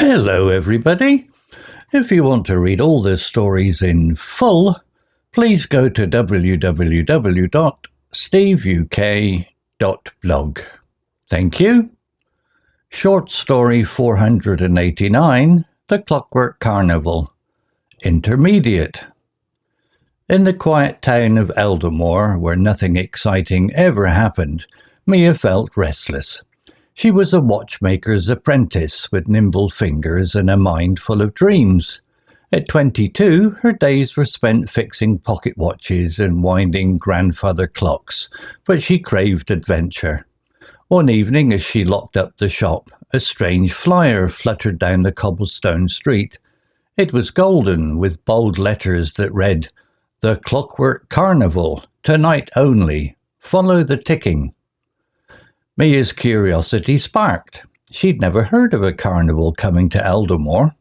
Hello everybody. If you want to read all the stories in full, please go to www.steveuk.blog. Thank you. Short story 489, The Clockwork Carnival. Intermediate. In the quiet town of Eldermoor, where nothing exciting ever happened, Mia felt restless. She was a watchmaker's apprentice with nimble fingers and a mind full of dreams. At 22, her days were spent fixing pocket watches and winding grandfather clocks, but she craved adventure. One evening, as she locked up the shop, a strange flyer fluttered down the cobblestone street. It was golden, with bold letters that read, "The Clockwork Carnival, tonight only. Follow the ticking." Mia's curiosity sparked. She'd never heard of a carnival coming to Eldermoor.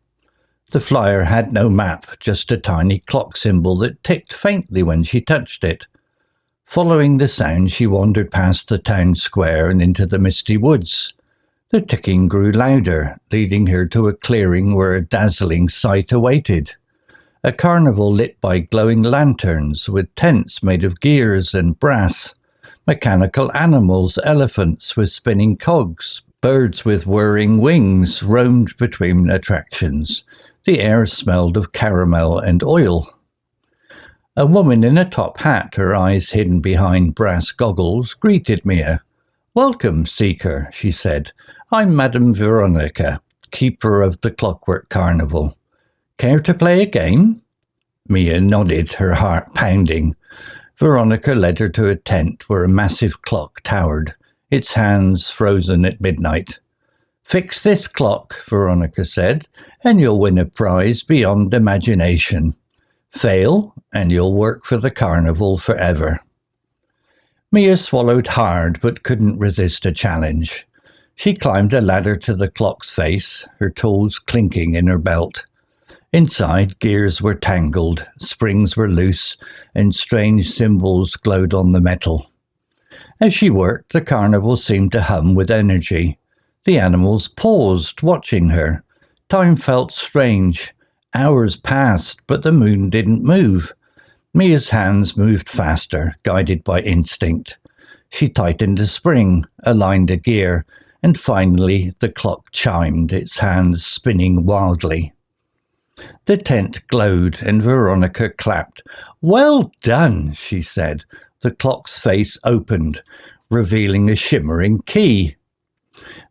The flyer had no map, just a tiny clock symbol that ticked faintly when she touched it. Following the sound, she wandered past the town square and into the misty woods. The ticking grew louder, leading her to a clearing where a dazzling sight awaited. A carnival lit by glowing lanterns, with tents made of gears and brass. Mechanical animals, elephants with spinning cogs, birds with whirring wings roamed between attractions. The air smelled of caramel and oil. A woman in a top hat, her eyes hidden behind brass goggles, greeted Mia. "Welcome, seeker," she said. "I'm Madame Veronica, keeper of the Clockwork Carnival. Care to play a game?" Mia nodded, her heart pounding. Veronica led her to a tent where a massive clock towered, its hands frozen at midnight. "Fix this clock," Veronica said, "and you'll win a prize beyond imagination. Fail, and you'll work for the carnival forever." Mia swallowed hard but couldn't resist a challenge. She climbed a ladder to the clock's face, her tools clinking in her belt. Inside, gears were tangled, springs were loose, and strange symbols glowed on the metal. As she worked, the carnival seemed to hum with energy. The animals paused, watching her. Time felt strange. Hours passed, but the moon didn't move. Mia's hands moved faster, guided by instinct. She tightened a spring, aligned a gear, and finally the clock chimed, its hands spinning wildly. The tent glowed and Veronica clapped. "Well done," she said. The clock's face opened, revealing a shimmering key.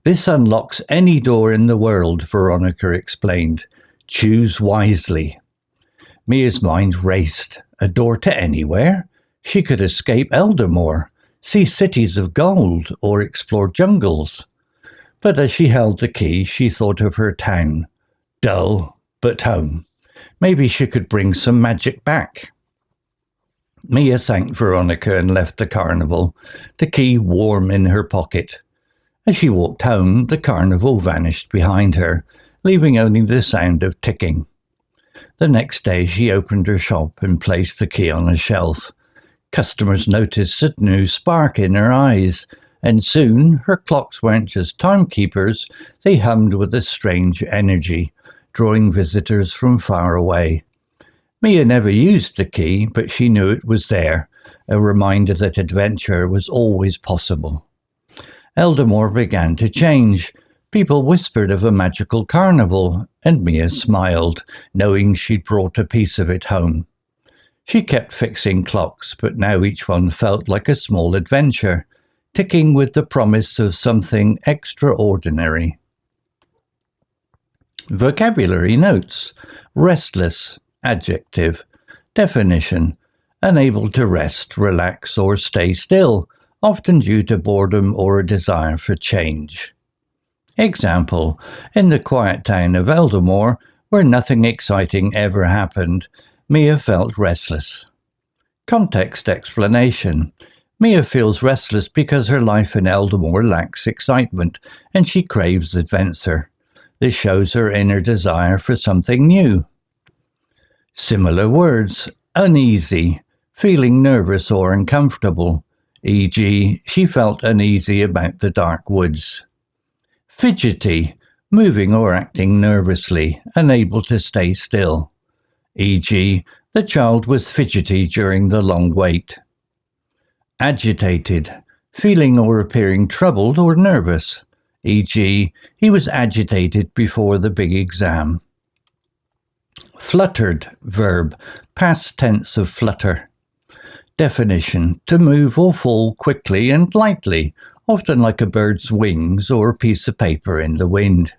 "This unlocks any door in the world," Veronica explained. "Choose wisely." Mia's mind raced. A door to anywhere? She could escape Eldermoor, see cities of gold, or explore jungles. But as she held the key, she thought of her town. Dull, but home. Maybe she could bring some magic back. Mia thanked Veronica and left the carnival, the key warm in her pocket. As she walked home, the carnival vanished behind her, leaving only the sound of ticking. The next day she opened her shop and placed the key on a shelf. Customers noticed a new spark in her eyes, and soon her clocks weren't just timekeepers, they hummed with a strange energy, drawing visitors from far away. Mia never used the key, but she knew it was there, a reminder that adventure was always possible. Eldermoor began to change. People whispered of a magical carnival, and Mia smiled, knowing she'd brought a piece of it home. She kept fixing clocks, but now each one felt like a small adventure, ticking with the promise of something extraordinary. Vocabulary notes. Restless, adjective. Definition. Unable to rest, relax, or stay still, often due to boredom or a desire for change. Example. In the quiet town of Eldermoor, where nothing exciting ever happened, Mia felt restless. Context explanation. Mia feels restless because her life in Eldermoor lacks excitement, and she craves adventure. This shows her inner desire for something new. Similar words. Uneasy, feeling nervous or uncomfortable, e.g., she felt uneasy about the dark woods. Fidgety, moving or acting nervously, unable to stay still. E.g., the child was fidgety during the long wait. Agitated, feeling or appearing troubled or nervous. E.g., he was agitated before the big exam. Fluttered, verb, past tense of flutter. Definition: to move or fall quickly and lightly, often like a bird's wings or a piece of paper in the wind.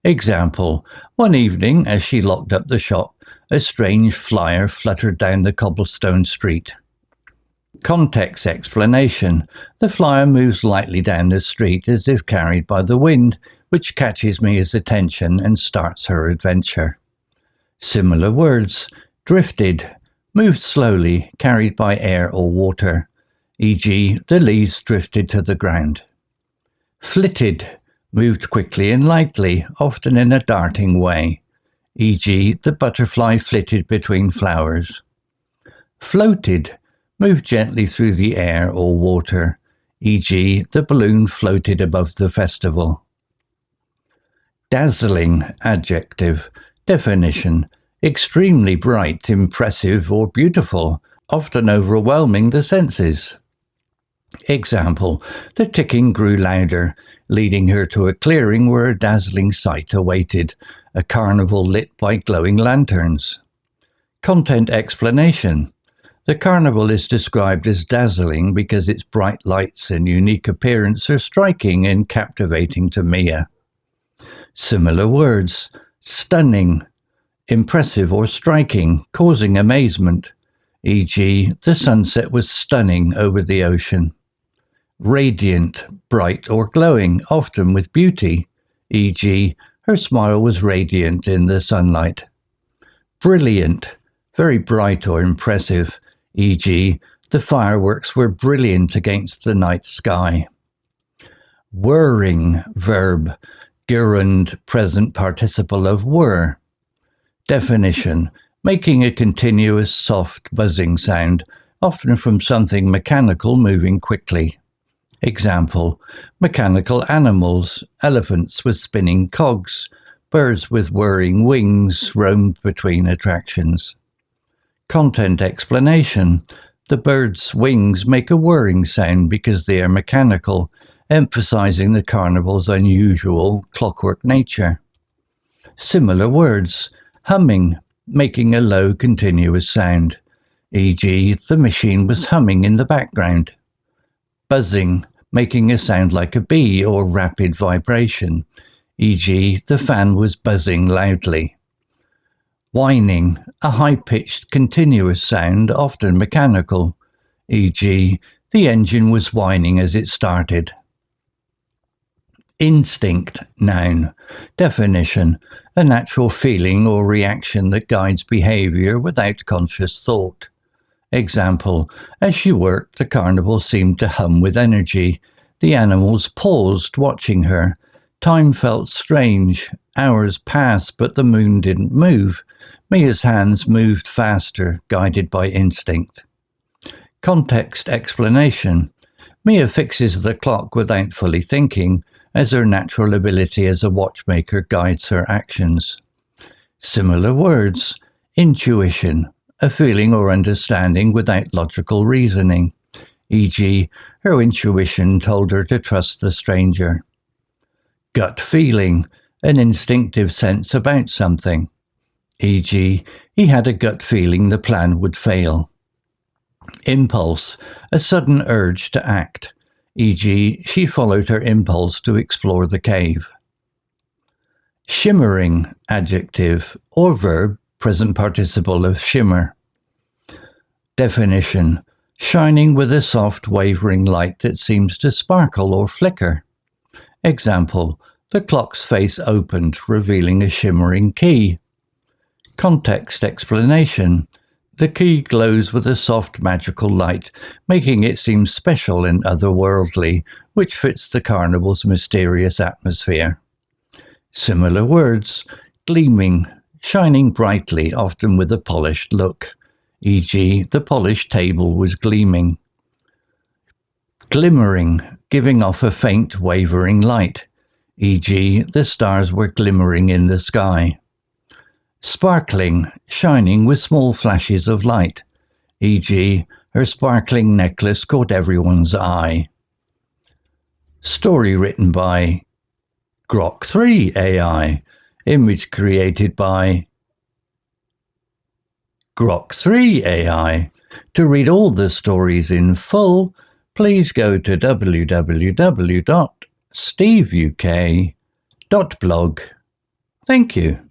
Example: one evening, as she locked up the shop, a strange flyer fluttered down the cobblestone street. Context explanation: the flyer moves lightly down the street as if carried by the wind, which catches Mia's attention and starts her adventure. Similar words: drifted, moved slowly, carried by air or water. E.g., the leaves drifted to the ground. Flitted, moved quickly and lightly, often in a darting way. E.g., the butterfly flitted between flowers. Floated, moved gently through the air or water. E.g., the balloon floated above the festival. Dazzling, adjective. Definition: extremely bright, impressive or beautiful, often overwhelming the senses. Example: the ticking grew louder, leading her to a clearing where a dazzling sight awaited, a carnival lit by glowing lanterns. Content explanation: the carnival is described as dazzling because its bright lights and unique appearance are striking and captivating to Mia. Similar words: stunning, impressive or striking, causing amazement. E.g., the sunset was stunning over the ocean. Radiant, bright or glowing, often with beauty. E.g., her smile was radiant in the sunlight. Brilliant, very bright or impressive. E.g., the fireworks were brilliant against the night sky. Whirring, verb, gerund, present participle of whir. Definition: making a continuous, soft, buzzing sound, often from something mechanical moving quickly. Example: mechanical animals, elephants with spinning cogs, birds with whirring wings roamed between attractions. Content explanation: the bird's wings make a whirring sound because they are mechanical, emphasizing the carnival's unusual clockwork nature. Similar words: humming, making a low continuous sound. E.g., the machine was humming in the background. Buzzing, making a sound like a bee or rapid vibration. E.g., the fan was buzzing loudly. Whining, a high-pitched continuous sound, often mechanical. E.g., the engine was whining as it started. Instinct, noun. Definition: a natural feeling or reaction that guides behavior without conscious thought. Example: as she worked, the carnival seemed to hum with energy. The animals paused, watching her. Time felt strange. Hours passed, but the moon didn't move. Mia's hands moved faster, guided by instinct. Context explanation: Mia fixes the clock without fully thinking, as her natural ability as a watchmaker guides her actions. Similar words: intuition, a feeling or understanding without logical reasoning. E.g., her intuition told her to trust the stranger. Gut feeling, an instinctive sense about something. E.g., he had a gut feeling the plan would fail. Impulse, a sudden urge to act. E.g., she followed her impulse to explore the cave. Shimmering, adjective, or verb, present participle of shimmer. Definition: shining with a soft, wavering light that seems to sparkle or flicker. Example: the clock's face opened, revealing a shimmering key. Context explanation: the key glows with a soft, magical light, making it seem special and otherworldly, which fits the carnival's mysterious atmosphere. Similar words: gleaming, shining brightly, often with a polished look. E.g., the polished table was gleaming. Glimmering, giving off a faint, wavering light. e.g. the stars were glimmering in the sky. Sparkling, shining with small flashes of light, e.g. her sparkling necklace caught everyone's eye. Story written by Grok 3 AI, image created by Grok 3 AI. To read all the stories in full, please go to www.steveuk.blog. Thank you.